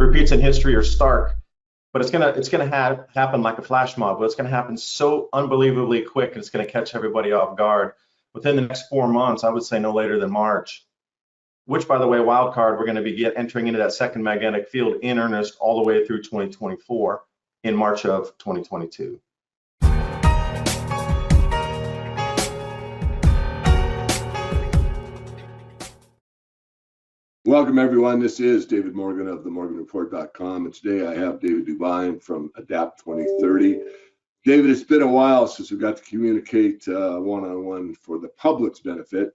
repeats in history are stark, but it's gonna happen like a flash mob. But it's gonna happen so unbelievably quick, and it's gonna catch everybody off guard. Within the next 4 months, I would say no later than March, which, by the way, wild card, we're going to be entering into that second magnetic field in earnest all the way through 2024 in March of 2022. Welcome, everyone. This is David Morgan of themorganreport.com, and today I have David DuByne from Adapt 2030. David, it's been a while since we got to communicate one-on-one for the public's benefit.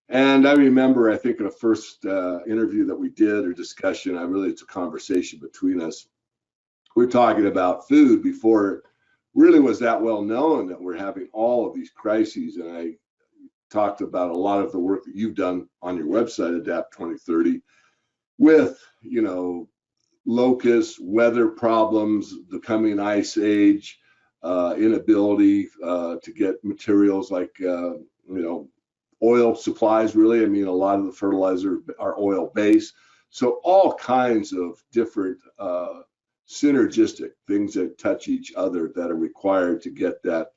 And I remember, I think in the first interview that we did or discussion, it's a conversation between us. We're talking about food before it really was that well known that we're having all of these crises. And I talked about a lot of the work that you've done on your website, Adapt 2030, with, locusts, weather problems, the coming ice age, inability to get materials like, oil supplies, really. I mean, a lot of the fertilizer are oil-based. So all kinds of different synergistic things that touch each other that are required to get that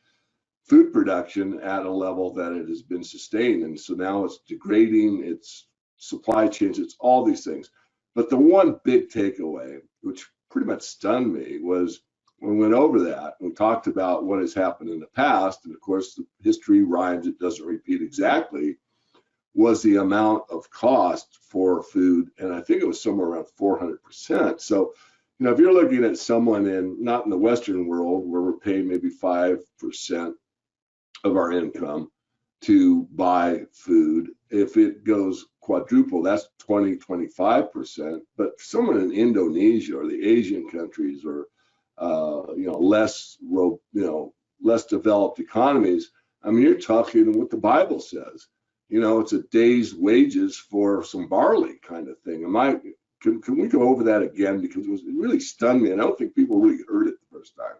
food production at a level that it has been sustained. And so now it's degrading, it's supply chains, it's all these things. But the one big takeaway, which pretty much stunned me, was when we went over that, we talked about what has happened in the past, and of course the history rhymes, it doesn't repeat exactly, was the amount of cost for food, and I think it was somewhere around 400%. So, if you're looking at someone not in the Western world where we're paying maybe 5% of our income to buy food, if it goes quadruple, that's 20-25%. But someone in Indonesia or the Asian countries or less developed economies, I mean, you're talking what the Bible says. It's a day's wages for some barley kind of thing. Can we go over that again, because it really stunned me, and I don't think people really heard it the first time.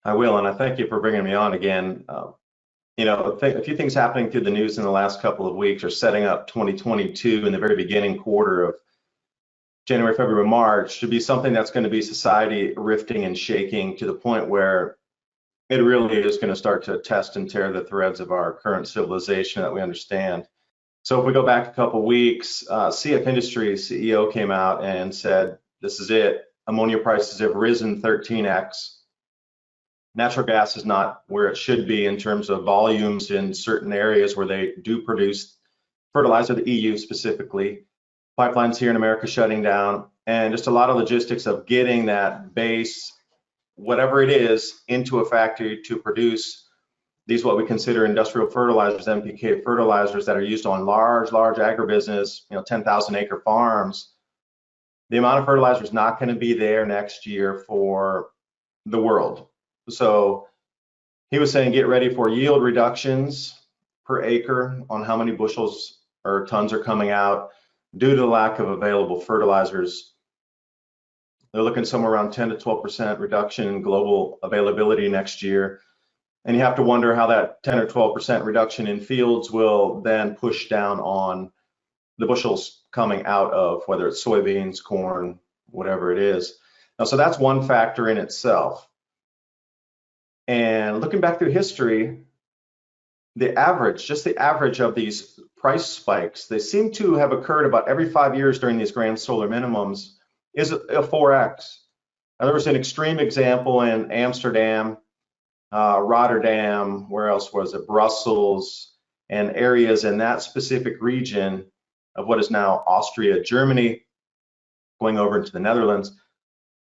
I will, and I thank you for bringing me on again. A few things happening through the news in the last couple of weeks are setting up 2022 in the very beginning quarter of January, February, March to be something that's going to be society rifting and shaking to the point where it really is going to start to test and tear the threads of our current civilization that we understand. So if we go back a couple of weeks, CF Industries CEO came out and said, this is it. Ammonia prices have risen 13x. Natural gas is not where it should be in terms of volumes in certain areas where they do produce fertilizer, the EU specifically. Pipelines here in America shutting down, and just a lot of logistics of getting that base, whatever it is, into a factory to produce these what we consider industrial fertilizers, NPK fertilizers that are used on large agribusiness, 10,000 acre farms. The amount of fertilizer is not going to be there next year for the world. So he was saying get ready for yield reductions per acre on how many bushels or tons are coming out due to the lack of available fertilizers. They're looking somewhere around 10 to 12% reduction in global availability next year. And you have to wonder how that 10 or 12% reduction in fields will then push down on the bushels coming out of whether it's soybeans, corn, whatever it is. Now, so that's one factor in itself. And looking back through history, the average of these price spikes, they seem to have occurred about every 5 years during these grand solar minimums, is a 4x. Now, there was an extreme example in Amsterdam, Rotterdam, where else was it? Brussels, and areas in that specific region of what is now Austria, Germany, going over into the Netherlands.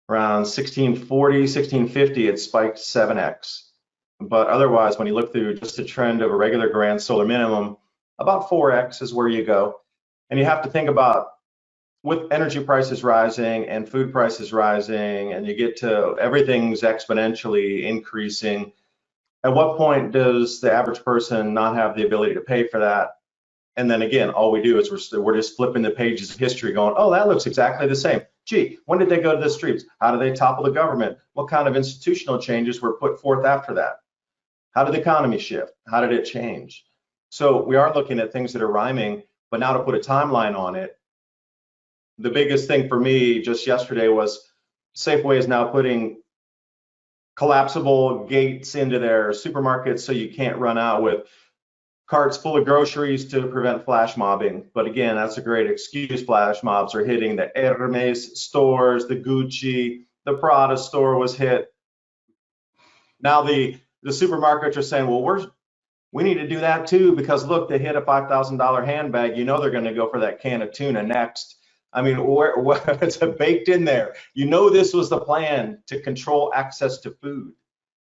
Around 1640, 1650, it spiked 7x. But otherwise, when you look through just a trend of a regular grand solar minimum, about 4x is where you go. And you have to think about, with energy prices rising and food prices rising, and you get to everything's exponentially increasing, at what point does the average person not have the ability to pay for that? And then again, all we do is we're just flipping the pages of history going, oh, that looks exactly the same. Gee, when did they go to the streets? How did they topple the government? What kind of institutional changes were put forth after that? How did the economy shift? How did it change? So we are looking at things that are rhyming, but now to put a timeline on it, the biggest thing for me just yesterday was Safeway is now putting collapsible gates into their supermarkets so you can't run out with carts full of groceries to prevent flash mobbing. But again, that's a great excuse. Flash mobs are hitting the Hermes stores, the Gucci, the Prada store was hit. Now the supermarkets are saying, well, we need to do that too, because look, they hit a $5,000 handbag. You know they're going to go for that can of tuna next. I mean, it's baked in there. You know this was the plan to control access to food.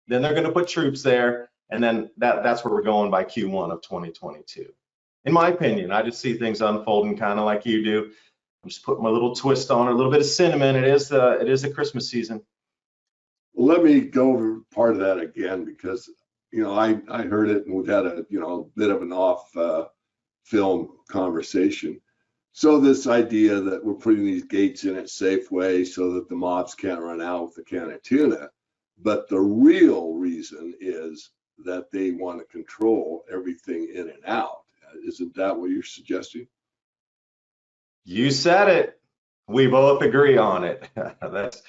Then they're going to put troops there, and then that's where we're going by Q1 of 2022. In my opinion, I just see things unfolding kind of like you do. I'm just putting my little twist on it, a little bit of cinnamon. It is the Christmas season. Well, let me go over part of that again, because I heard it, and we've had a bit of an off film conversation. So this idea that we're putting these gates in at Safeway so that the mobs can't run out with a can of tuna, but the real reason is that they want to control everything in and out. Isn't that what you're suggesting? You said it. We both agree on it. That's,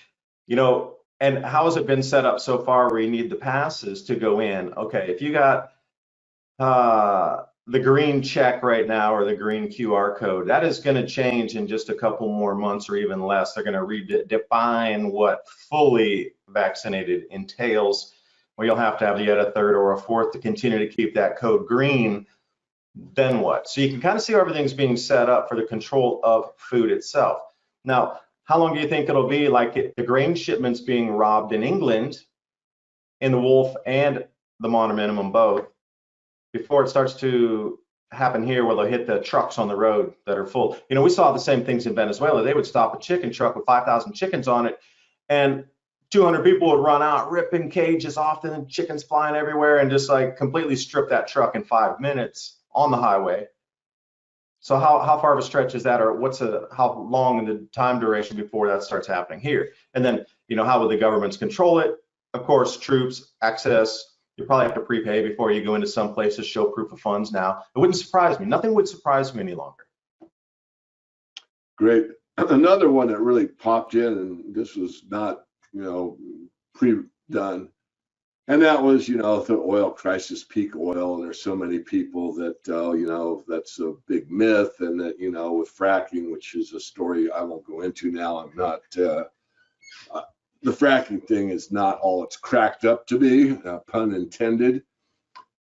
and how has it been set up so far where you need the passes to go in? Okay, if you got the green check right now, or the green QR code, that is going to change in just a couple more months or even less. They're going to redefine what fully vaccinated entails, where you'll have to have yet a third or a fourth to continue to keep that code green. Then what? So you can kind of see how everything's being set up for the control of food itself. Now, how long do you think it'll be like the grain shipments being robbed in England, in the Wolf and the Monter Minimum both, before it starts to happen here, where they'll hit the trucks on the road that are full? We saw the same things in Venezuela. They would stop a chicken truck with 5,000 chickens on it, and 200 people would run out, ripping cages off, and chickens flying everywhere, and just like completely strip that truck in 5 minutes on the highway. So how far of a stretch is that, or how long in the time duration before that starts happening here? And then, how will the governments control it? Of course, troops, access. You probably have to prepay before you go into some places, show proof of funds now. It wouldn't surprise me. Nothing would surprise me any longer. Great. Another one that really popped in, and this was not, pre-done, and that was, the oil crisis, peak oil, and there's so many people that, that's a big myth, and that, with fracking, which is a story I won't go into now. I'm not, the fracking thing is not all it's cracked up to be, pun intended.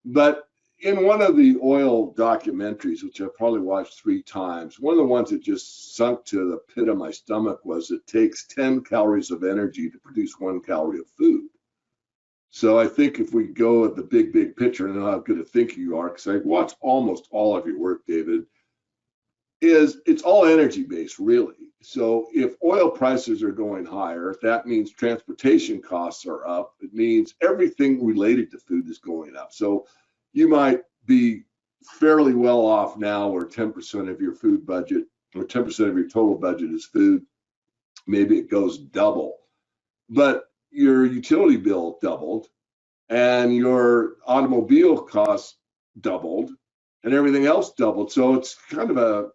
But in one of the oil documentaries, which I probably watched 3 times, one of the ones that just sunk to the pit of my stomach was it takes 10 calories of energy to produce 1 calorie of food. So I think if we go at the big picture, and I know how good a thinker you are, because I watch almost all of your work, David, it's all energy based, really. So if oil prices are going higher, that means transportation costs are up. It means everything related to food is going up. So you might be fairly well off now, where 10% of your food budget, or 10% of your total budget is food. Maybe it goes double, but your utility bill doubled, and your automobile costs doubled, and everything else doubled. So it's kind of a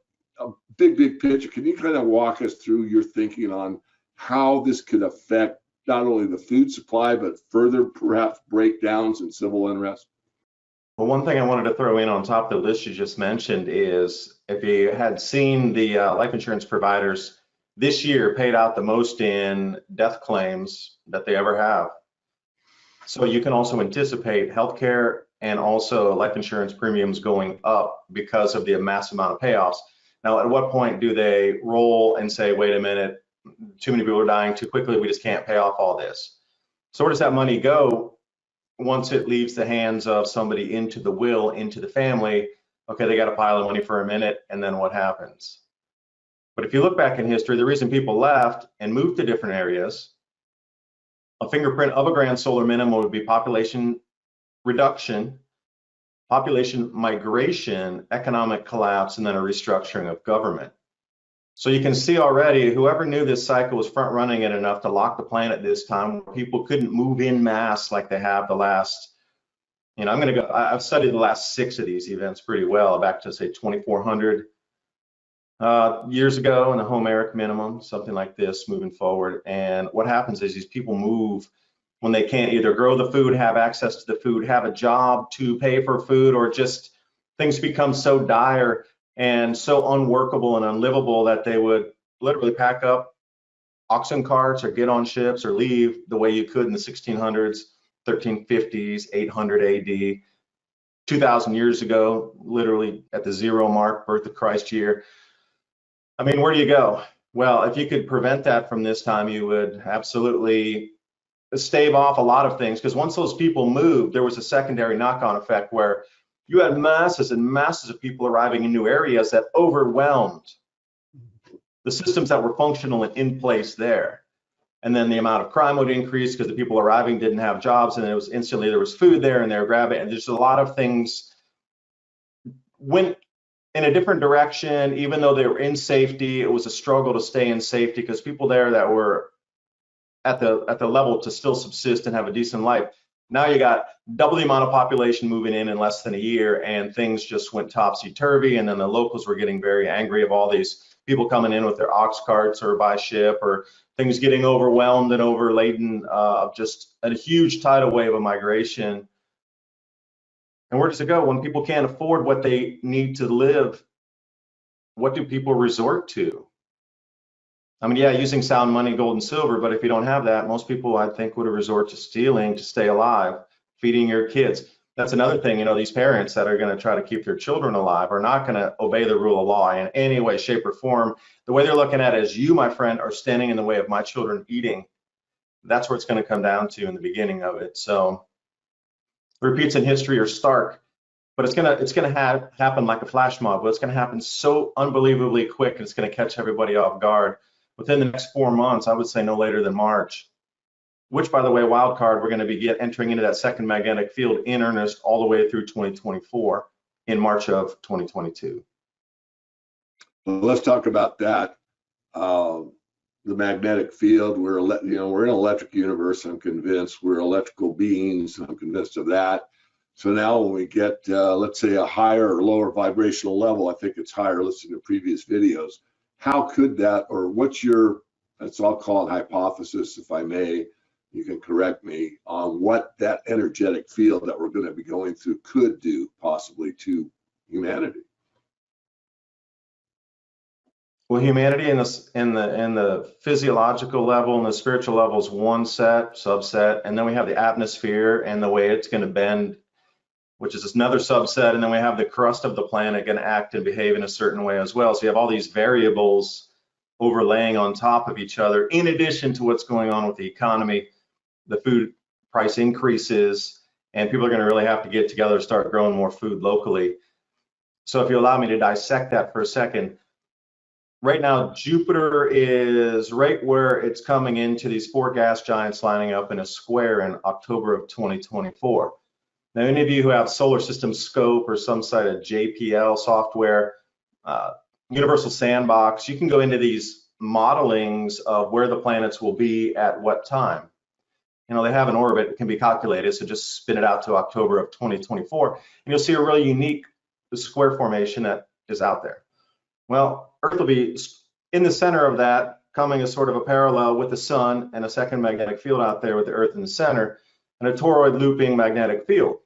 big picture. Can you kind of walk us through your thinking on how this could affect not only the food supply, but further perhaps breakdowns and civil unrest? Well, one thing I wanted to throw in on top of the list you just mentioned is, if you had seen the life insurance providers this year paid out the most in death claims that they ever have. So you can also anticipate healthcare and also life insurance premiums going up because of the massive amount of payoffs. Now, at what point do they roll and say, wait a minute, too many people are dying too quickly, we just can't pay off all this? So where does that money go once it leaves the hands of somebody into the will, into the family? Okay, they got a pile of money for a minute, and then what happens? But if you look back in history, the reason people left and moved to different areas, a fingerprint of a grand solar minimum would be population reduction, population migration, economic collapse, and then a restructuring of government. So you can see already, whoever knew this cycle was front running it enough to lock the planet this time, where people couldn't move in mass like they have the last, I've studied the last 6 of these events pretty well, back to say 2400. years ago in the Homeric minimum, something like this moving forward. And what happens is these people move when they can't either grow the food, have access to the food, have a job to pay for food, or just things become so dire and so unworkable and unlivable that they would literally pack up oxen carts or get on ships or leave the way you could in the 1600s, 1350s, 800 AD, 2,000 years ago, literally at the 0 mark, birth of Christ year. I mean, where do you go? Well, if you could prevent that from this time, you would absolutely stave off a lot of things, because once those people moved, there was a secondary knock-on effect where you had masses and masses of people arriving in new areas that overwhelmed the systems that were functional and in place there. And then the amount of crime would increase because the people arriving didn't have jobs, and it was instantly there was food there and they were grabbing it. And there's a lot of things went in a different direction. Even though they were in safety, it was a struggle to stay in safety because people there that were at the level to still subsist and have a decent life. Now you got double the amount of population moving in less than a year, and things just went topsy-turvy. And then the locals were getting very angry of all these people coming in with their ox carts or by ship, or things getting overwhelmed and overladen of just a huge tidal wave of migration. And where does it go when people can't afford what they need to live? What do people resort to? I mean, yeah, using sound money, gold and silver, but if you don't have that, most people, I think, would resort to stealing to stay alive, feeding your kids. That's another thing, you know, these parents that are going to try to keep their children alive are not going to obey the rule of law in any way, shape, or form. The way they're looking at it is, you, my friend, are standing in the way of my children eating. That's where it's going to come down to in the beginning of it. So repeats in history are stark, but it's gonna happen like a flash mob. But it's going to happen so unbelievably quick, and it's going to catch everybody off guard. Within the next 4 months, I would say no later than March, which, by the way, wild card, we're going to be entering into that second magnetic field in earnest all the way through 2024 in March of 2022. Well, let's talk about that. The magnetic field, we're in an electric universe, I'm convinced. We're electrical beings, I'm convinced of that. So now when we get, let's say, a higher or lower vibrational level, I think it's higher, listening to previous videos, how could that, or what's your, I'll call it hypothesis, if I may, you can correct me, on what that energetic field that we're going to be going through could do possibly to humanity? Well, humanity in the physiological level and the spiritual level is one subset, and then we have the atmosphere and the way it's going to bend, which is another subset, and then we have the crust of the planet going to act and behave in a certain way as well. So you have all these variables overlaying on top of each other, in addition to what's going on with the economy, the food price increases, and people are going to really have to get together to start growing more food locally. So if you allow me to dissect that for a second, right now Jupiter is right where it's coming into these 4 gas giants lining up in a square in October of 2024. Now, any of you who have solar system scope or some sort of JPL software, universal sandbox, you can go into these modelings of where the planets will be at what time. You know, they have an orbit, it can be calculated, so just spin it out to October of 2024, and you'll see a really unique square formation that is out there. Well, Earth will be in the center of that, coming as sort of a parallel with the sun, and a second magnetic field out there with the Earth in the center, and a toroid looping magnetic field.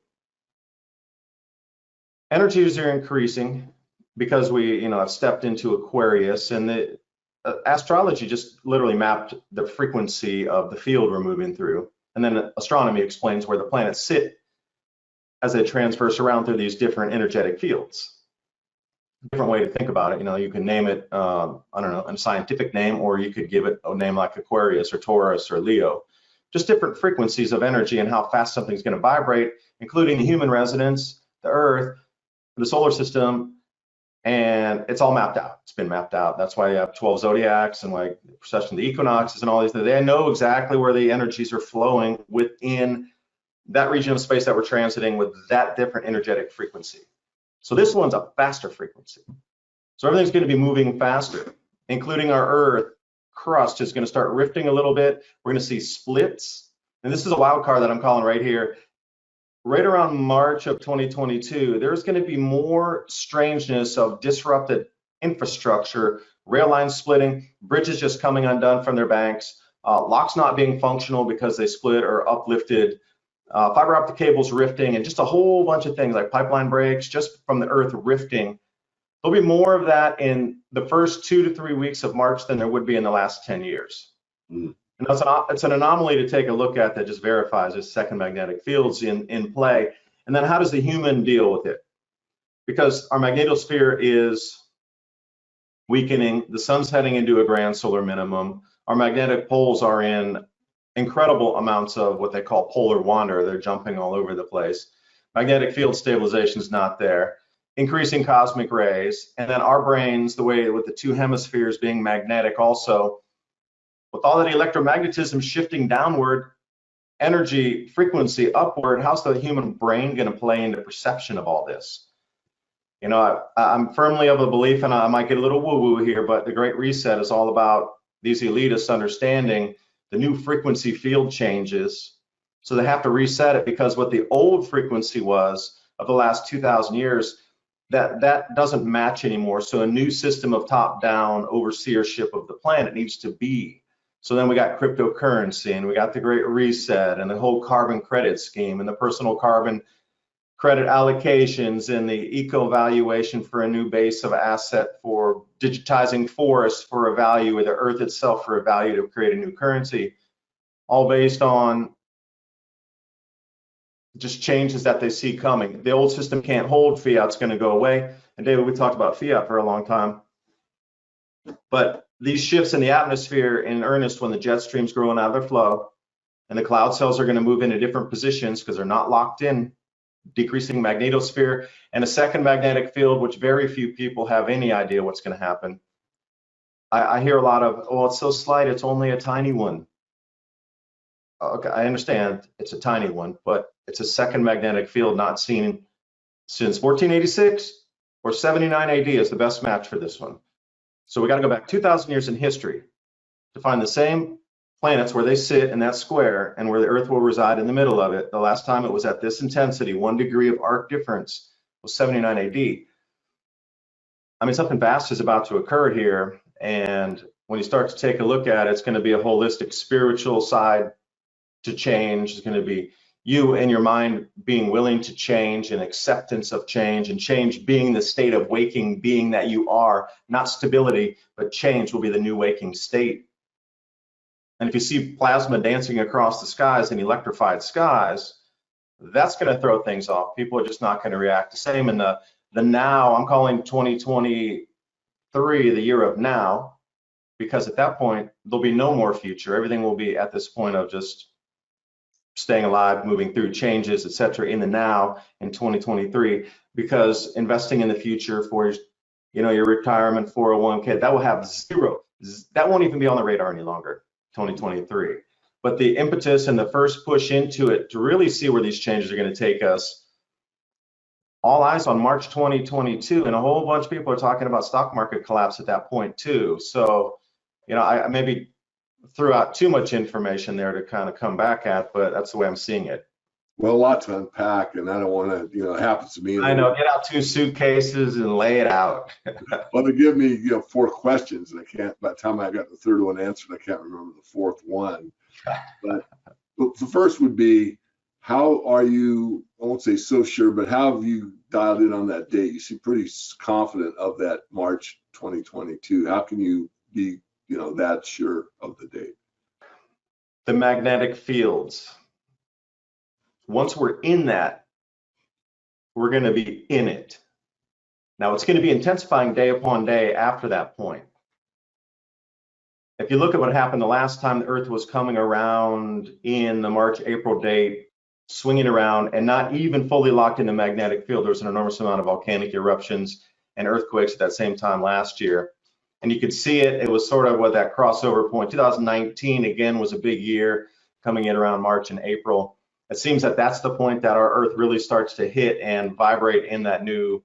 Energies are increasing because we, have stepped into Aquarius, and the astrology just literally mapped the frequency of the field we're moving through, and then astronomy explains where the planets sit as they transverse around through these different energetic fields. Different way to think about it, you can name it, I don't know, a scientific name, or you could give it a name like Aquarius or Taurus or Leo. Just different frequencies of energy and how fast something's going to vibrate, including the human residence, the Earth, the solar system, and it's all mapped out. It's been mapped out. That's why you have 12 zodiacs and like the precession of the equinoxes and all these things. They know exactly where the energies are flowing within that region of space that we're transiting with that different energetic frequency. So this one's a faster frequency. So everything's going to be moving faster, including our Earth crust is going to start rifting a little bit. We're going to see splits. And this is a wild card that I'm calling right here. Right around March of 2022, there's going to be more strangeness of disrupted infrastructure, rail lines splitting, bridges just coming undone from their banks, locks not being functional because they split or uplifted, fiber optic cables rifting, and just a whole bunch of things like pipeline breaks just from the earth rifting. There'll be more of that in the first 2 to 3 weeks of March than there would be in the last 10 years. And it's an anomaly to take a look at that just verifies this second magnetic fields in play. And then how does the human deal with it? Because our magnetosphere is weakening, the sun's heading into a grand solar minimum, our magnetic poles are in incredible amounts of what they call polar wander, they're jumping all over the place. Magnetic field stabilization is not there. Increasing cosmic rays, and then our brains, the way with the two hemispheres being magnetic also, with all that electromagnetism shifting downward, energy frequency upward, how's the human brain going to play into perception of all this? You know, I'm firmly of a belief, and I might get a little woo-woo here, but the Great Reset is all about these elitists understanding the new frequency field changes. So they have to reset it, because what the old frequency was of the last 2,000 years, that doesn't match anymore. So a new system of top-down overseership of the planet needs to be. So then we got cryptocurrency, and we got the Great Reset, and the whole carbon credit scheme, and the personal carbon credit allocations, and the eco-valuation for a new base of asset for digitizing forests for a value, or the earth itself for a value to create a new currency, all based on just changes that they see coming. The old system can't hold, fiat's going to go away. And David, we talked about fiat for a long time. But these shifts in the atmosphere in earnest when the jet stream's growing out of their flow, and the cloud cells are going to move into different positions because they're not locked in, decreasing magnetosphere, and a second magnetic field, which very few people have any idea what's going to happen. I hear a lot of, oh, it's so slight, it's only a tiny one. Okay, I understand it's a tiny one, but it's a second magnetic field not seen since 1486 or 79 AD is the best match for this one. So we got to go back 2,000 years in history to find the same planets where they sit in that square and where the Earth will reside in the middle of it. The last time it was at this intensity, 1 degree of arc difference, was 79 AD. I mean, something vast is about to occur here. And when you start to take a look at it, it's going to be a holistic spiritual side to change. It's going to be you and your mind being willing to change, and acceptance of change, and change being the state of waking being that you are, not stability, but change will be the new waking state. And if you see plasma dancing across the skies and electrified skies, that's going to throw things off. People are just not going to react the same. And the now, I'm calling 2023 the year of now, because at that point, there'll be no more future. Everything will be at this point of just staying alive, moving through changes, etc. in the now in 2023, because investing in the future for, you know, your retirement 401k, that will have zero, that won't even be on the radar any longer, 2023. But the impetus and the first push into it to really see where these changes are going to take us, all eyes on March 2022, and a whole bunch of people are talking about stock market collapse at that point too. So, you know, I maybe threw out too much information there to kind of come back at, but that's the way I'm seeing it. Well, a lot to unpack, and I don't want to, you know, it happens to me. I know, get out 2 suitcases and lay it out. Well, they give me, you know, 4 questions, and I can't, by the time I got the third one answered, I can't remember the fourth one. But the first would be, how are you, I won't say so sure, but how have you dialed in on that date? You seem pretty confident of that March 2022. How can you be, you know, that sure of the date? The magnetic fields. Once we're in that, we're going to be in it. Now it's going to be intensifying day upon day after that point. If you look at what happened the last time the Earth was coming around in the March-April date, swinging around and not even fully locked in the magnetic field, there was an enormous amount of volcanic eruptions and earthquakes at that same time last year. And you could see it, it was sort of what that crossover point. 2019 again was a big year, coming in around March and April. It seems that that's the point that our Earth really starts to hit and vibrate in that new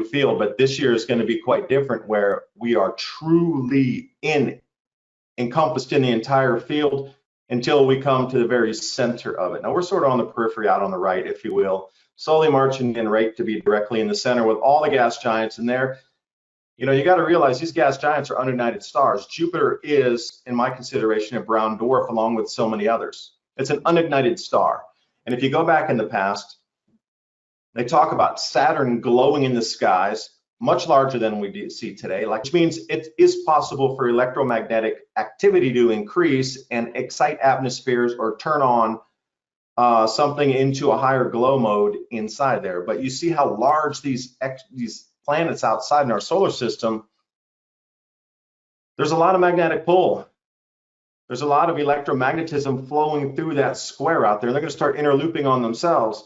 field. But this year is going to be quite different, where we are truly encompassed in the entire field until we come to the very center of it. Now we're sort of on the periphery, out on the right, if you will, slowly marching in right to be directly in the center with all the gas giants in there. You know, you got to realize these gas giants are unignited stars. Jupiter is, in my consideration, a brown dwarf along with so many others. It's an unignited star. And if you go back in the past, they talk about Saturn glowing in the skies, much larger than we see today, which means it is possible for electromagnetic activity to increase and excite atmospheres or turn on something into a higher glow mode inside there. But you see how large these planets outside in our solar system, there's a lot of magnetic pull. There's a lot of electromagnetism flowing through that square out there. They're going to start interlooping on themselves.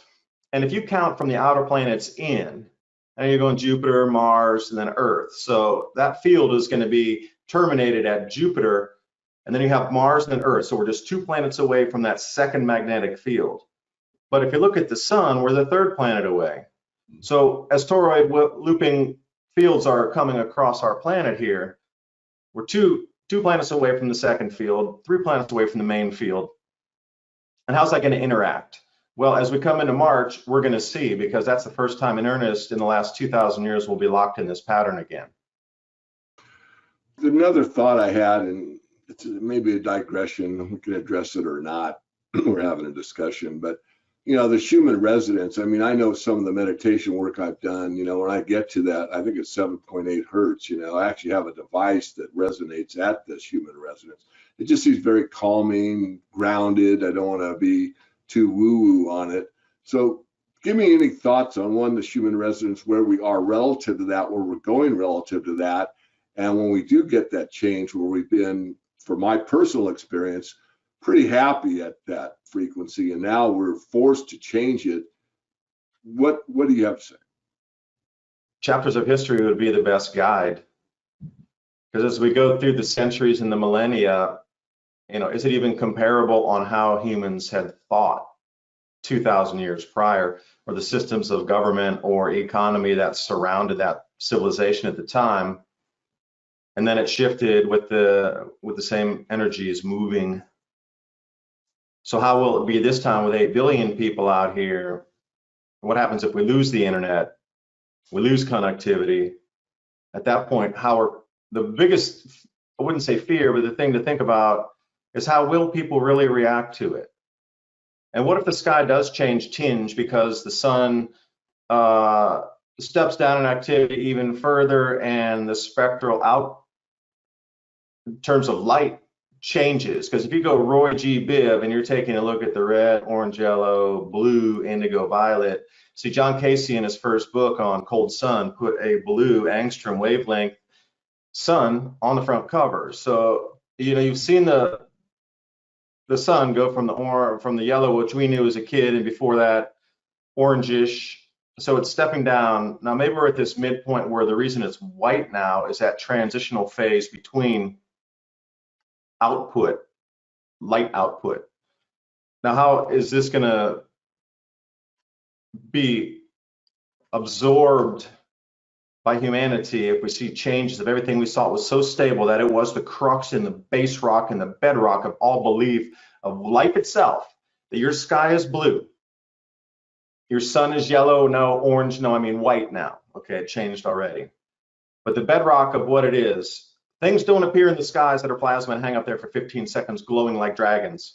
And if you count from the outer planets in, and you're going Jupiter, Mars, and then Earth. So that field is going to be terminated at Jupiter, and then you have Mars and then Earth. So we're just 2 planets away from that second magnetic field. But if you look at the sun, we're the 3rd planet away. So as toroid looping fields are coming across our planet here, we're two planets away from the second field, 3 planets away from the main field. And how's that going to interact? Well, as we come into March, we're going to see, because that's the first time in earnest in the last 2,000 years we'll be locked in this pattern again. Another thought I had, and it's maybe a digression, we can address it or not, we're having a discussion, but you know, the Schumann resonance, I mean, I know some of the meditation work I've done, you know, when I get to that, I think it's 7.8 hertz, you know, I actually have a device that resonates at the Schumann resonance. It just seems very calming, grounded. I don't want to be too woo-woo on it. So give me any thoughts on, one, the Schumann resonance, where we are relative to that, where we're going relative to that, and when we do get that change, where we've been, for my personal experience, pretty happy at that frequency, and now we're forced to change it. What do you have to say? Chapters of history would be the best guide, because as we go through the centuries and the millennia, you know, is it even comparable on how humans had thought 2,000 years prior, or the systems of government or economy that surrounded that civilization at the time? And then it shifted with the same energies moving. So how will it be this time with 8 billion people out here? What happens if we lose the internet? We lose connectivity. At that point, how are the biggest, I wouldn't say fear, but the thing to think about is how will people really react to it? And what if the sky does change tinge because the sun steps down in activity even further, and the spectral out in terms of light changes? Because if you go Roy G. Biv and you're taking a look at the red, orange, yellow, blue, indigo, violet, see John Casey in his first book on Cold Sun put a blue angstrom wavelength sun on the front cover. So you know, you've seen the sun go from the yellow, which we knew as a kid, and before that orangish. So it's stepping down. Now maybe we're at this midpoint where the reason it's white now is that transitional phase between output, light output. Now how is this going to be absorbed by humanity if we see changes of everything we saw? It was so stable that it was the crux and the base rock and the bedrock of all belief of life itself, that your sky is blue, your sun is yellow, no, orange, no, I mean white now. Okay, it changed already. But the bedrock of what it is, things don't appear in the skies that are plasma and hang up there for 15 seconds glowing like dragons.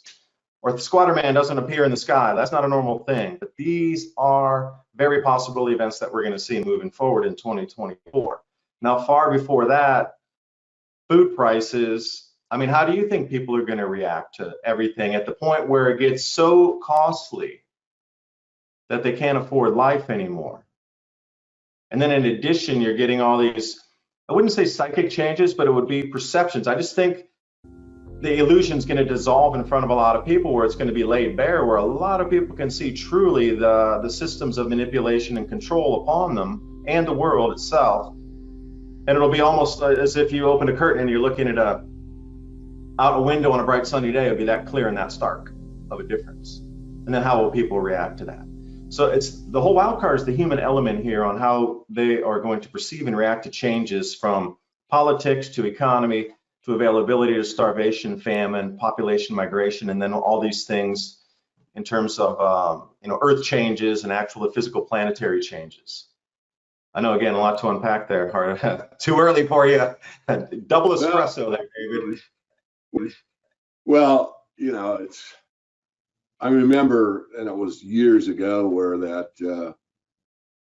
Or the squatter man doesn't appear in the sky. That's not a normal thing. But these are very possible events that we're going to see moving forward in 2024. Now, far before that, food prices, I mean, how do you think people are going to react to everything at the point where it gets so costly that they can't afford life anymore? And then in addition, you're getting all these, I wouldn't say psychic changes, but it would be perceptions. I just think the illusion is going to dissolve in front of a lot of people, where it's going to be laid bare, where a lot of people can see truly the systems of manipulation and control upon them and the world itself. And it'll be almost as if you open a curtain and you're looking at out a window on a bright sunny day. It'll be that clear and that stark of a difference. And then how will people react to that? So it's the whole wild card is the human element here on how they are going to perceive and react to changes from politics to economy to availability to starvation, famine, population migration, and then all these things in terms of Earth changes and actual physical planetary changes. I know, again, a lot to unpack there. Hard, too early for you. Double espresso there, David. Well, you know, I remember, and it was years ago, where that, you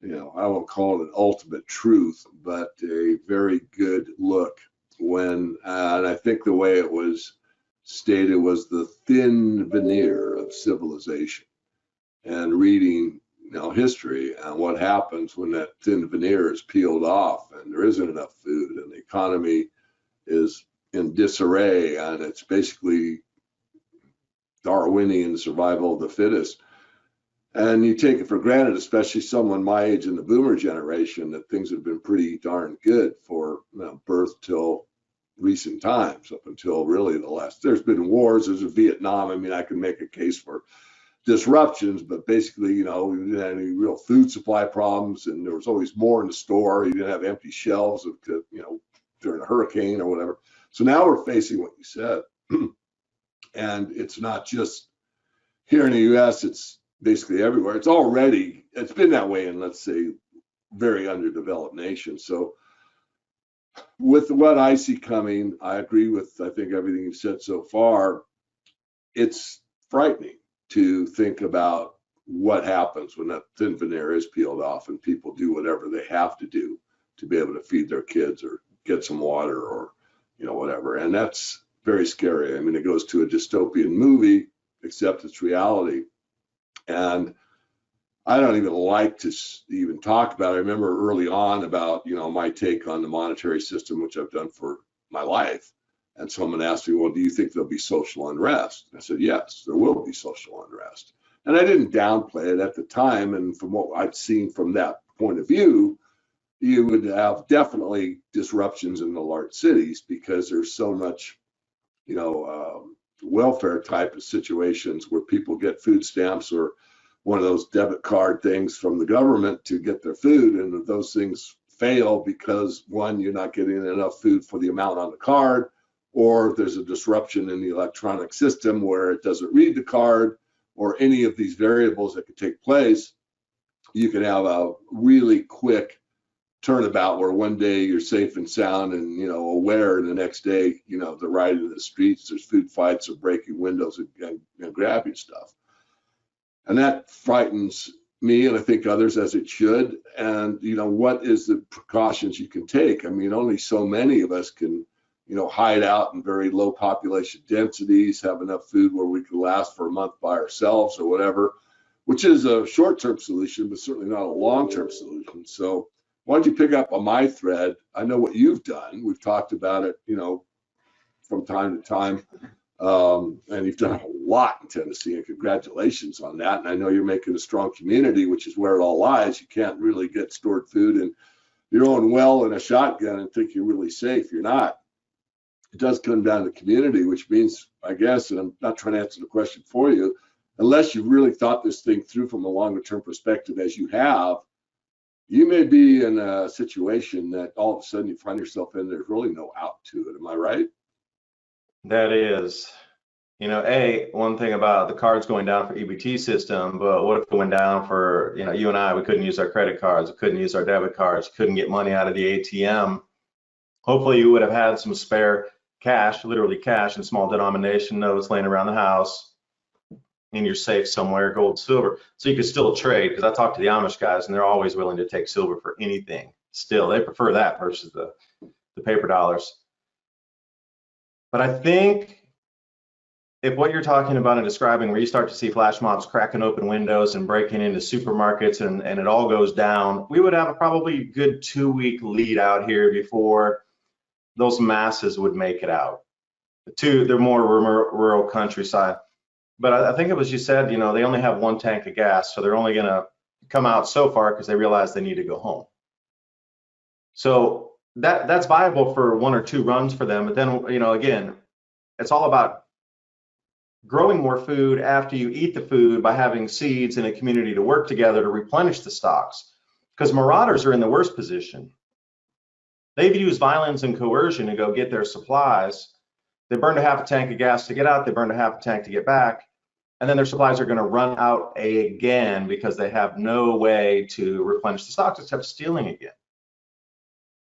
know, I won't call it an ultimate truth, but a very good look when, and I think the way it was stated was the thin veneer of civilization, and reading, you know, history and what happens when that thin veneer is peeled off and there isn't enough food and the economy is in disarray, and it's basically Darwinian survival of the fittest. And you take it for granted, especially someone my age in the boomer generation, that things have been pretty darn good for, you know, birth till recent times, up until really the last. There's been wars, there's a Vietnam. I mean, I can make a case for disruptions, but basically, you know, we didn't have any real food supply problems, and there was always more in the store. You didn't have empty shelves of, you know, during a hurricane or whatever. So now we're facing what you said. And it's not just here in the U.S., it's basically everywhere. It's been that way in, let's say, very underdeveloped nations. So with what I see coming, I agree with, I think, everything you've said so far. It's frightening to think about what happens when that thin veneer is peeled off and people do whatever they have to do to be able to feed their kids or get some water or, you know, whatever. And that's very scary. I mean, it goes to a dystopian movie, except it's reality. And I don't even like to even talk about it. I remember early on about, you know, my take on the monetary system, which I've done for my life. And someone asked me, well, do you think there'll be social unrest? I said, yes, there will be social unrest. And I didn't downplay it at the time. And from what I'd seen from that point of view, you would have definitely disruptions in the large cities because there's so much, you know, welfare type of situations where people get food stamps or one of those debit card things from the government to get their food, and those things fail because, one, you're not getting enough food for the amount on the card, or there's a disruption in the electronic system where it doesn't read the card, or any of these variables that could take place. You can have a really quick turnabout where one day you're safe and sound and, you know, aware, and the next day, you know, they're riding in the streets, there's food fights or breaking windows and grabbing stuff. And that frightens me, and I think others, as it should. And, you know, what is the precautions you can take? I mean, only so many of us can, you know, hide out in very low population densities, have enough food where we can last for a month by ourselves or whatever, which is a short-term solution, but certainly not a long-term solution. So why don't you pick up on my thread? I know what you've done. We've talked about it, you know, from time to time. And you've done a lot in Tennessee, and congratulations on that. And I know you're making a strong community, which is where it all lies. You can't really get stored food in your own well in a shotgun and think you're really safe. You're not. It does come down to community, which means, I guess, and I'm not trying to answer the question for you, unless you've really thought this thing through from a longer term perspective, as you have, you may be in a situation that all of a sudden you find yourself in, there's really no out to it. Am I right? That is, you know, one thing about the cards going down for EBT system, but what if it went down for, you know, you and I, we couldn't use our credit cards, we couldn't use our debit cards, couldn't get money out of the ATM. Hopefully you would have had some spare cash, literally cash in small denomination notes laying around the house in your safe somewhere, gold, silver, so you could still trade. Because I talk to the Amish guys and they're always willing to take silver for anything. Still, they prefer that versus the paper dollars. But I think if what you're talking about and describing, where you start to see flash mobs cracking open windows and breaking into supermarkets and it all goes down, we would have a probably good 2-week lead out here before those masses would make it out to the more rural countryside. But I think it was, you said, you know, they only have one tank of gas, so they're only going to come out so far because they realize they need to go home. So that's viable for 1 or 2 runs for them. But then, you know, again, it's all about growing more food after you eat the food by having seeds in a community to work together to replenish the stocks. Because marauders are in the worst position. They've used violence and coercion to go get their supplies. They burned a half a tank of gas to get out. They burned a half a tank to get back. And then their supplies are going to run out again because they have no way to replenish the stocks except stealing again.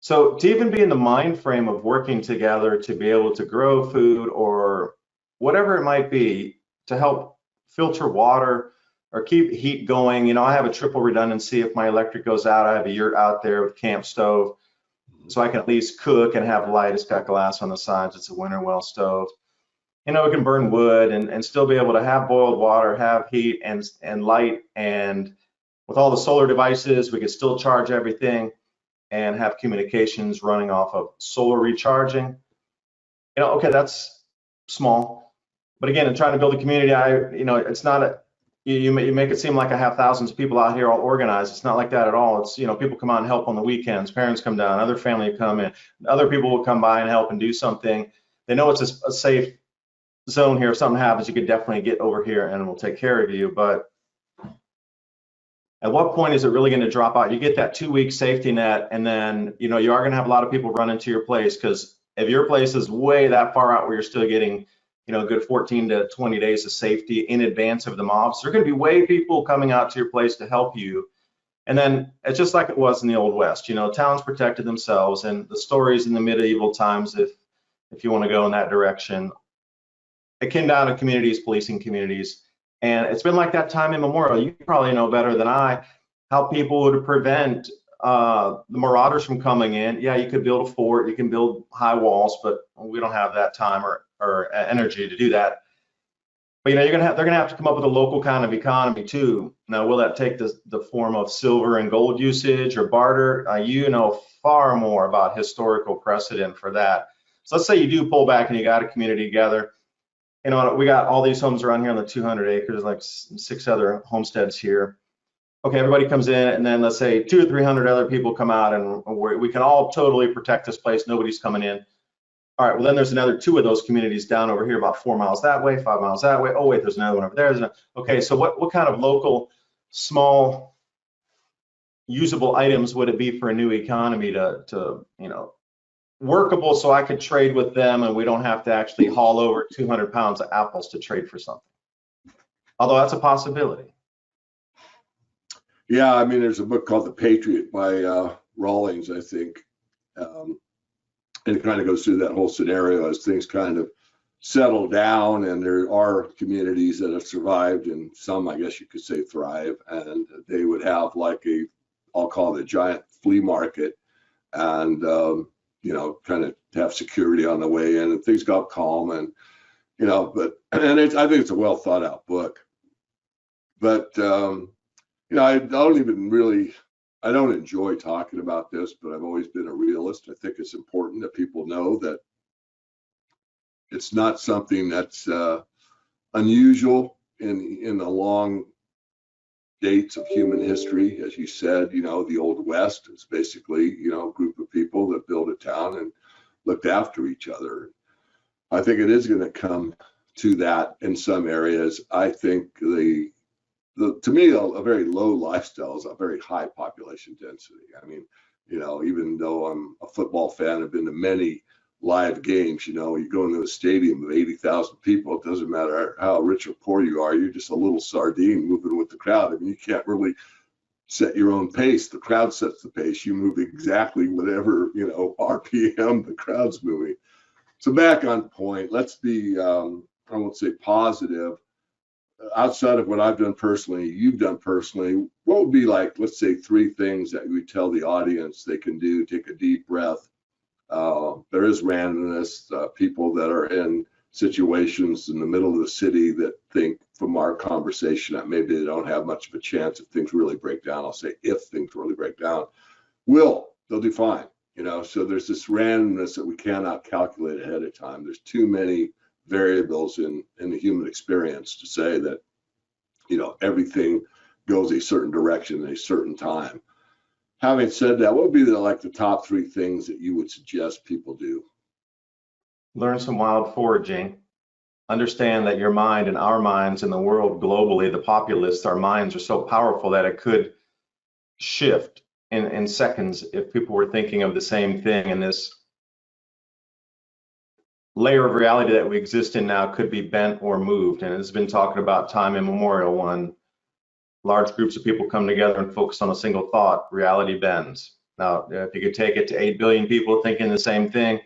So to even be in the mind frame of working together to be able to grow food or whatever it might be to help filter water or keep heat going. You know, I have a triple redundancy. If my electric goes out, I have a yurt out there with camp stove, so I can at least cook and have light. It's got glass on the sides. It's a winter well stove. You know, we can burn wood and still be able to have boiled water, have heat and light. And with all the solar devices, we can still charge everything and have communications running off of solar recharging. You know, okay, that's small. But again, in trying to build a community, it's not a, you make it seem like I have thousands of people out here all organized. It's not like that at all. It's, people come out and help on the weekends, parents come down, other family come in, other people will come by and help and do something. They know it's a safe zone here. If something happens, you could definitely get over here and we'll take care of you. But at what point is it really going to drop out? You get that 2-week safety net, and then you are going to have a lot of people run into your place, because if your place is way that far out where you're still getting a good 14 to 20 days of safety in advance of the mobs, there are going to be way people coming out to your place to help you. And then it's just like it was in the Old West. Towns protected themselves, and the stories in the medieval times, if you want to go in that direction, it came down to communities policing communities. And it's been like that time immemorial. You probably know better than I how people would prevent the marauders from coming in. Yeah, you could build a fort, you can build high walls, but we don't have that time or energy to do that. But they're gonna have to come up with a local kind of economy too. Now, will that take the form of silver and gold usage or barter? You know far more about historical precedent for that. So let's say you do pull back and you got a community together. We got all these homes around here on the 200 acres, like 6 other homesteads here. Okay, everybody comes in, and then let's say 200 or 300 other people come out, and we can all totally protect this place. Nobody's coming in. All right, well, then there's another 2 of those communities down over here, about 4 miles that way, 5 miles that way. Oh, wait, there's another one over there. Okay, so what kind of local, small, usable items would it be for a new economy to workable, so I could trade with them and we don't have to actually haul over 200 pounds of apples to trade for something? Although that's a possibility. Yeah, I mean, there's a book called The Patriot by Rawlings, I think. And it kind of goes through that whole scenario as things kind of settle down, and there are communities that have survived, and some, I guess you could say, thrive, and they would have like I'll call it a giant flea market, and kind of have security on the way in, and things got calm, and I think it's a well thought out book. But I don't enjoy talking about this, but I've always been a realist. I think it's important that people know that it's not something that's unusual in the long dates of human history. As you said, the Old West is basically, a group of people that built a town and looked after each other. I think it is going to come to that in some areas. I think to me, a very low lifestyle is a very high population density. I mean, even though I'm a football fan, I've been to many live games. You go into a stadium of 80,000 people, it doesn't matter how rich or poor you are, you're just a little sardine moving with the crowd. I mean, you can't really set your own pace. The crowd sets the pace. You move exactly whatever, RPM the crowd's moving. So back on point, let's be, I won't say positive. Outside of what I've done personally, you've done personally, what would be like, let's say, 3 things that we tell the audience they can do? Take a deep breath. There is randomness, people that are in situations in the middle of the city that think from our conversation that maybe they don't have much of a chance if things really break down. I'll say if things really break down, they'll do fine. So there's this randomness that we cannot calculate ahead of time. There's too many variables in the human experience to say that, everything goes a certain direction at a certain time. Having said that, what would be the top 3 things that you would suggest people do? Learn some wild foraging. Understand that your mind and our minds in the world globally, the populace, our minds are so powerful that it could shift in seconds if people were thinking of the same thing. And this layer of reality that we exist in now could be bent or moved. And it's been talking about time immemorial. When large groups of people come together and focus on a single thought, reality bends. Now, if you could take it to 8 billion people thinking the same thing,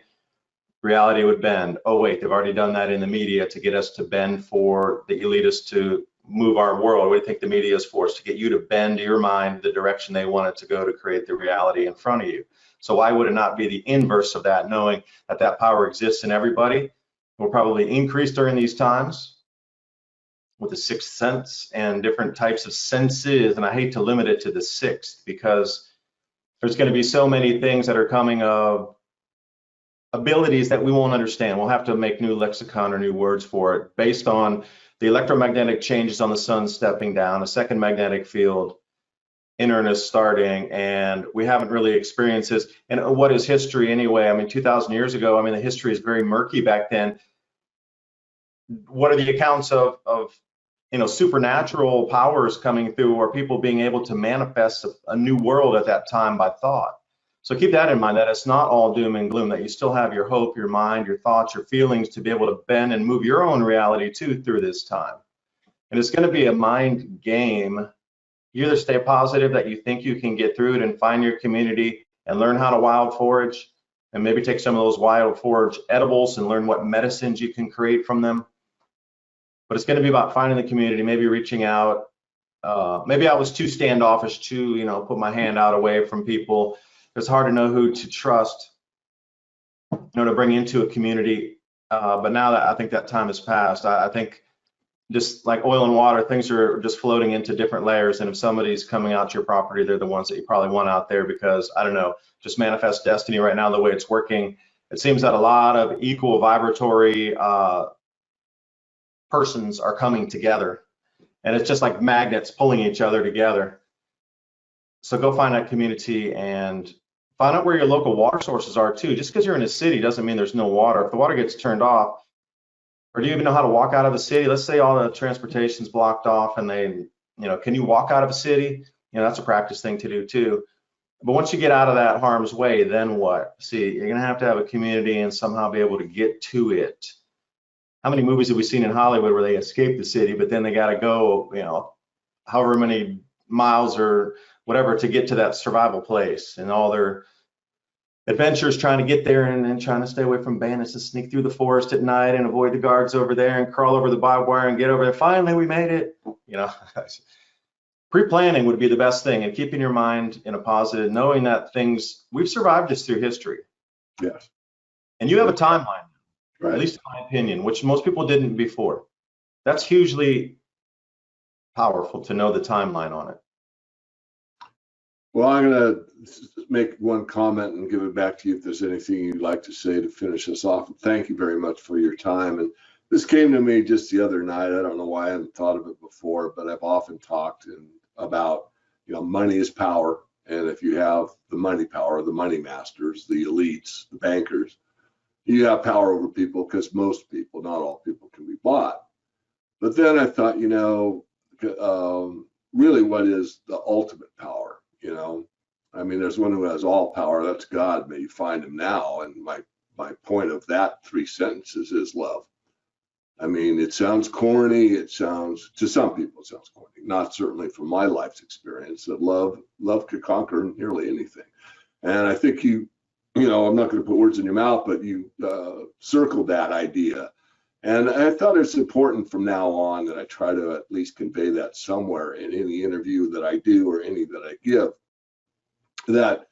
reality would bend. Oh wait, they've already done that in the media to get us to bend for the elitists to move our world. What do you think the media is for? Is to get you to bend your mind the direction they want it to go to create the reality in front of you. So why would it not be the inverse of that, knowing that that power exists in everybody? Will probably increase during these times with the sixth sense and different types of senses. And I hate to limit it to the sixth, because there's going to be so many things that are coming of abilities that we won't understand. We'll have to make new lexicon or new words for it based on the electromagnetic changes on the sun stepping down, a second magnetic field in earnest starting, and we haven't really experienced this. And what is history anyway? I mean, 2,000 years ago, I mean, the history is very murky back then. What are the accounts of supernatural powers coming through, or people being able to manifest a new world at that time by thought? So keep that in mind, that it's not all doom and gloom, that you still have your hope, your mind, your thoughts, your feelings to be able to bend and move your own reality too through this time. And it's going to be a mind game. You either stay positive that you think you can get through it and find your community and learn how to wild forage, and maybe take some of those wild forage edibles and learn what medicines you can create from them. But it's going to be about finding the community, maybe reaching out. Maybe I was too standoffish to, put my hand out away from people. It's hard to know who to trust, to bring into a community. But now that I think that time has passed, I think just like oil and water, things are just floating into different layers. And if somebody's coming out to your property, they're the ones that you probably want out there, because, I don't know, just manifest destiny right now, the way it's working. It seems that a lot of equal vibratory persons are coming together, and it's just like magnets pulling each other together. So go find that community and find out where your local water sources are too. Just because you're in a city doesn't mean there's no water. If the water gets turned off, or do you even know how to walk out of a city? Let's say all the transportation's blocked off, and can you walk out of a city? That's a practice thing to do too. But once you get out of that harm's way, then what? See, you're gonna have to have a community and somehow be able to get to it. How many movies have we seen in Hollywood where they escape the city, but then they got to go, however many miles or whatever to get to that survival place, and all their adventures trying to get there, and then trying to stay away from bandits and sneak through the forest at night and avoid the guards over there and crawl over the barbed wire and get over there. Finally, we made it. Pre-planning would be the best thing, and keeping your mind in a positive, knowing that we've survived this through history. Yes. And you have a timeline. Right. At least in my opinion, which most people didn't before. That's hugely powerful to know the timeline on it. Well, I'm going to make one comment and give it back to you if there's anything you'd like to say to finish us off. Thank you very much for your time. And this came to me just the other night. I don't know why I hadn't thought of it before, but I've often talked about, money is power. And if you have the money power, the money masters, the elites, the bankers, you have power over people, because most people, not all people, can be bought. But then I thought, really, what is the ultimate power? I mean, there's one who has all power. That's God. May you find him now. And my point of that 3 sentences is love. I mean, it sounds corny. To some people, it sounds corny. Not certainly from my life's experience. That love could conquer nearly anything. And I think I'm not going to put words in your mouth, but you circled that idea. And I thought it's important from now on that I try to at least convey that somewhere in any interview that I do or any that I give, that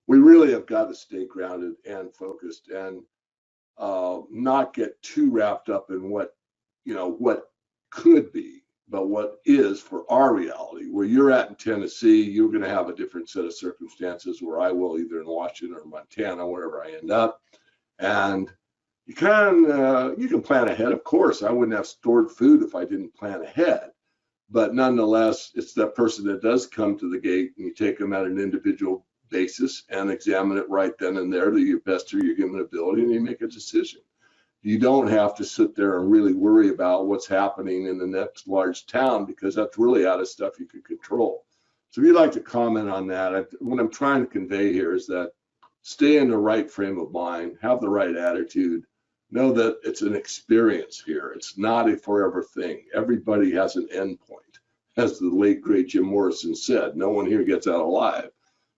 we really have got to stay grounded and focused, and not get too wrapped up in what could be, but what is for our reality. Where you're at in Tennessee, you're going to have a different set of circumstances where I will, either in Washington or Montana, wherever I end up. And you can plan ahead. Of course, I wouldn't have stored food if I didn't plan ahead. But nonetheless, it's that person that does come to the gate, and you take them at an individual basis and examine it right then and there to your best of your given ability, and you make a decision. You don't have to sit there and really worry about what's happening in the next large town, because that's really out of stuff you can control. So if you'd like to comment on that, what I'm trying to convey here is that stay in the right frame of mind, have the right attitude, know that it's an experience here. It's not a forever thing. Everybody has an end point. As the late, great Jim Morrison said, no one here gets out alive.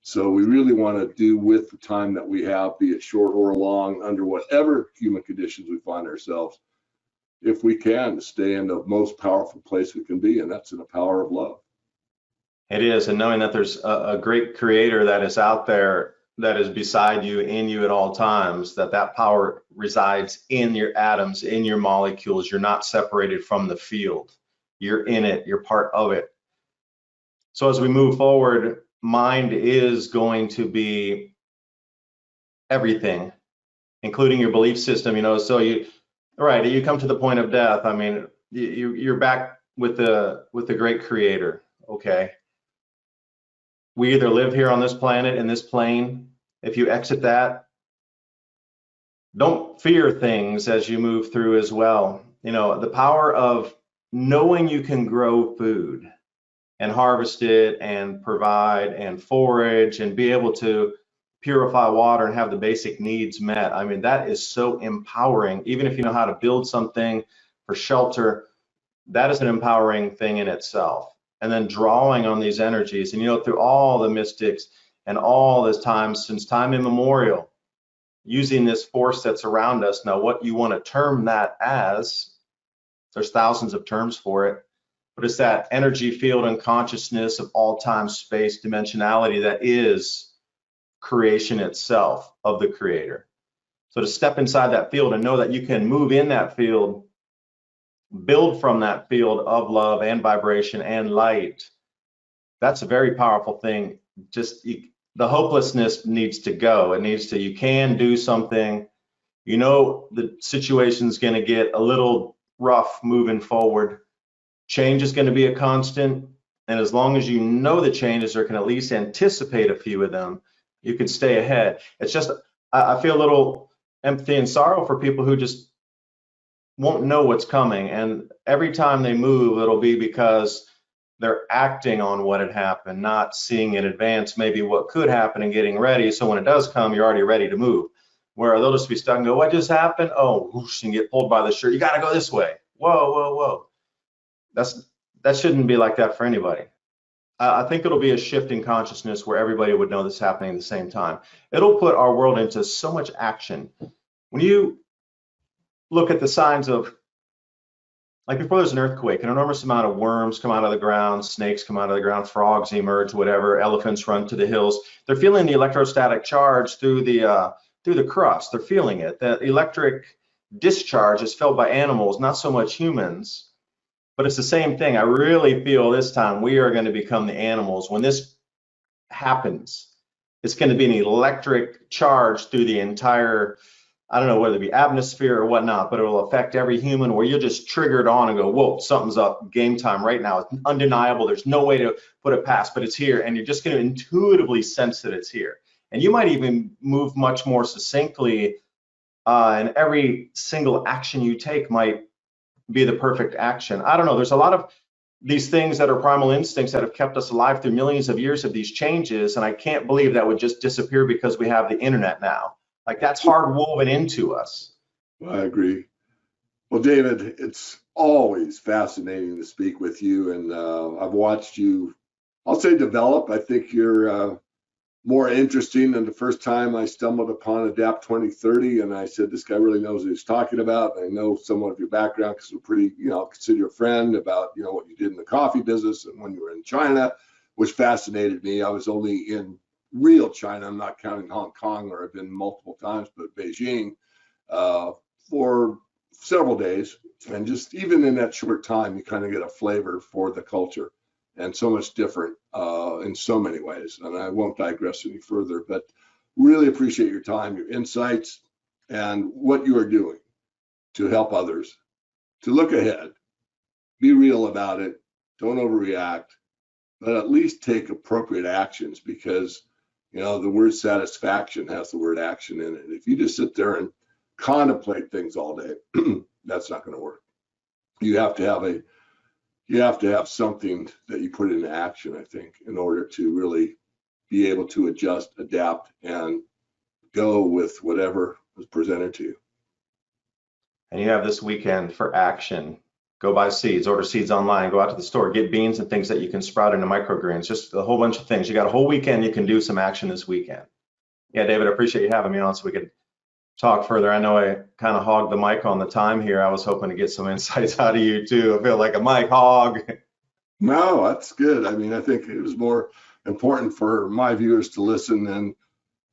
So we really want to do with the time that we have, be it short or long, under whatever human conditions we find ourselves, if we can, to stay in the most powerful place we can be, and that's in the power of love. It is, and knowing that there's a great creator that is out there, that is beside you, in you at all times, that power resides in your atoms, in your molecules. You're not separated from the field. You're in it, you're part of it. So as we move forward, mind is going to be everything, including your belief system, so you come to the point of death. I mean, you're back with the great creator. Okay, we either live here on this planet, in this plane. If you exit that, don't fear things as you move through as well. The power of knowing you can grow food and harvest it and provide and forage and be able to purify water and have the basic needs met. I mean, that is so empowering. Even if you know how to build something for shelter, that is an empowering thing in itself. And then drawing on these energies, and through all the mystics and all this time, since time immemorial, using this force that's around us. Now, what you want to term that as, there's thousands of terms for it, but it's that energy field and consciousness of all time, space, dimensionality that is creation itself of the creator. So to step inside that field and know that you can move in that field, build from that field of love and vibration and light, that's a very powerful thing. Just the hopelessness needs to go. You can do something. The situation's going to get a little rough moving forward. Change is going to be a constant. And as long as you know the changes or can at least anticipate a few of them, you can stay ahead. It's just, I feel a little empathy and sorrow for people who just won't know what's coming. And every time they move, it'll be because they're acting on what had happened, not seeing in advance maybe what could happen and getting ready. So when it does come, you're already ready to move. Where they'll just be stuck and go, what just happened? Oh, whoosh, and get pulled by the shirt. You got to go this way. Whoa, whoa, whoa. That shouldn't be like that for anybody. I think it'll be a shift in consciousness where everybody would know this is happening at the same time. It'll put our world into so much action. When you look at the signs of, like before there's an earthquake, an enormous amount of worms come out of the ground, snakes come out of the ground, frogs emerge, whatever, elephants run to the hills. They're feeling the electrostatic charge through the crust. They're feeling it. The electric discharge is felt by animals, not so much humans. But it's the same thing. I really feel this time we are going to become the animals. When this happens, it's going to be an electric charge through the entire, I don't know whether it be atmosphere or whatnot, but it will affect every human where you'll just trigger it on and go, whoa, something's up, game time right now. It's undeniable. There's no way to put it past, but it's here. And you're just going to intuitively sense that it's here. And you might even move much more succinctly, and every single action you take might be the perfect action. I don't know. There's a lot of these things that are primal instincts that have kept us alive through millions of years of these changes. And I can't believe that would just disappear because we have the internet now. Like, that's hard woven into us. I agree. Well, David, it's always fascinating to speak with you. And I've watched you, I'll say, develop. I think you're more interesting than the first time I stumbled upon Adapt 2030, and I said, this guy really knows what he's talking about. I know somewhat of your background because we're pretty, consider you a friend, about, what you did in the coffee business and when you were in China, which fascinated me. I was only in real China, I'm not counting Hong Kong, where I've been multiple times, but Beijing for several days. And just even in that short time, you kind of get a flavor for the culture, and so much different in so many ways. And I won't digress any further, but really appreciate your time, your insights, and what you are doing to help others, to look ahead, be real about it, don't overreact, but at least take appropriate actions, because, the word satisfaction has the word action in it. If you just sit there and contemplate things all day, that's not going to work. You have to have something that you put into action, I think, in order to really be able to adjust, adapt, and go with whatever was presented to you. And you have this weekend for action. Go buy seeds, order seeds online, go out to the store, get beans and things that you can sprout into microgreens, just a whole bunch of things. You got a whole weekend, you can do some action this weekend. Yeah, David, I appreciate you having me on so we could talk further. I know I kind of hogged the mic on the time here. I was hoping to get some insights out of you too. I feel like a mic hog. No, that's good. I mean, I think it was more important for my viewers to listen than,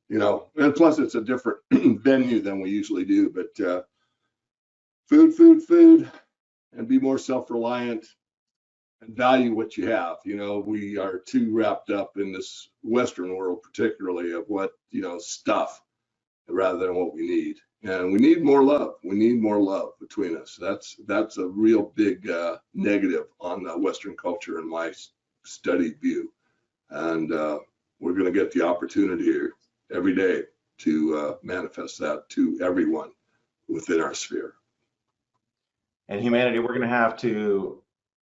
and plus it's a different venue than we usually do, but food, and be more self-reliant and value what you have. We are too wrapped up in this Western world, particularly of what, stuff rather than what we need. And we need more love. We need more love between us. That's a real big negative on Western culture in my studied view. And we're going to get the opportunity here every day to manifest that to everyone within our sphere. And humanity, we're going to have to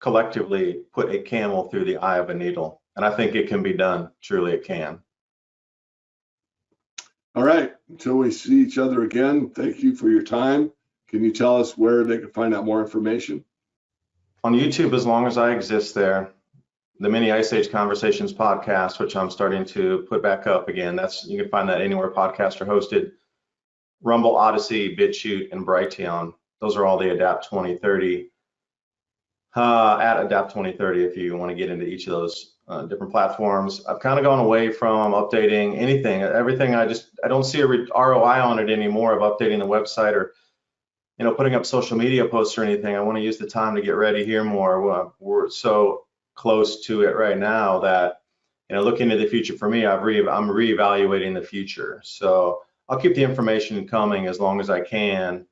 collectively put a camel through the eye of a needle. And I think it can be done. Truly, it can. All right. Until we see each other again, thank you for your time. Can you tell us where they can find out more information? On YouTube, as long as I exist there, the Mini Ice Age Conversations podcast, which I'm starting to put back up again. You can find that anywhere podcasts are hosted. Rumble, Odyssey, BitChute, and Brighteon. Those are all the Adapt 2030. At Adapt 2030, if you want to get into each of those different platforms. I've kind of gone away from updating everything. I don't see a ROI on it anymore of updating the website or, putting up social media posts or anything. I want to use the time to get ready here more. We're so close to it right now that, looking into the future for me, I'm reevaluating the future. So I'll keep the information coming as long as I can.